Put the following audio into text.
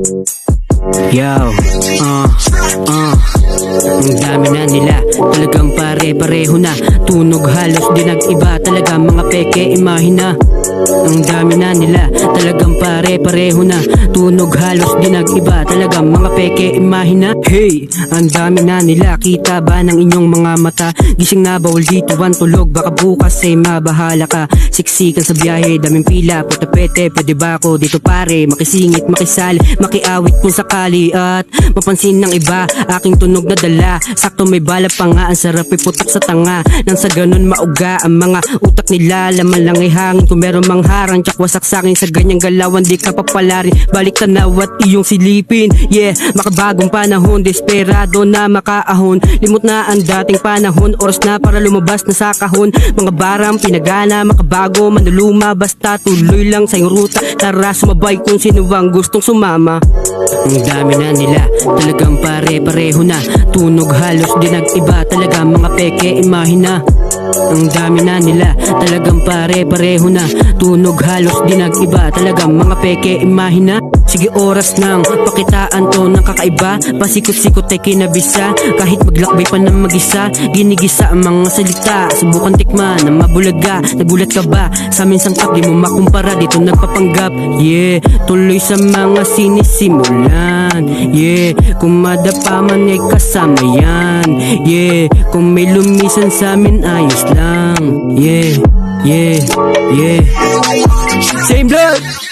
Yo, ang dami na nila, talagang pare-pareho na. Tunog halos di nag-iba, talaga mga peke imahina. Ang dami na nila, talagang pare-pareho na. Tunog halos di nag-iba, talagang mga peke imahina. Hey, ang dami na nila, kita ba ng inyong mga mata? Gising na bawal dito ang tulog, baka bukas ay mabahala ka. Siksikan sa biyahe, daming pila, putapete, pwede ba ako dito pare? Makisingit, makisali, makiawit kung sakali. At mapansin ng iba, aking tunog na dala. Sakto may bala pa nga, ang sarap iputak sa tanga. Nang sa ganun mauga ang mga utak nila. Laman lang ay hangin kung meron mang harang. Tsak wasak sakin sa ganyang galawan, di ka papalarin. Balik tanaw at iyong silipin. Yeah, makabagong panahon, desperado na makaahon. Limot na ang dating panahon, oras na para lumabas na sa kahon. Mga barang pinagana, makabago, manuluma. Basta tuloy lang sa iyong ruta. Tara sumabay kung sino ang gustong sumama. Ang dami na nila, talagang pare-pareho na. Tunog halos di nag-iba, talaga mga peke imahina. Ang dami na nila, talagang pare-pareho na. Tunog halos di nag-iba, talagang mga peke imahina. Sige oras nang pakitaan to ng kakaiba. Pasikot-sikot ay kinabisa, kahit maglakbay pa ng mag-isa. Ginigisa ang mga salita, subukan tikman ng mabulaga. Nagulat ka ba? Sa amin sangkap, di mo makumpara, dito nagpapanggap. Yeah, tuloy sa mga sinisimulan. Yeah, kung madapa man ay kasama yan. Yeah, kung may lumisan sa amin ayos lang. Yeah, yeah, yeah. Same blood!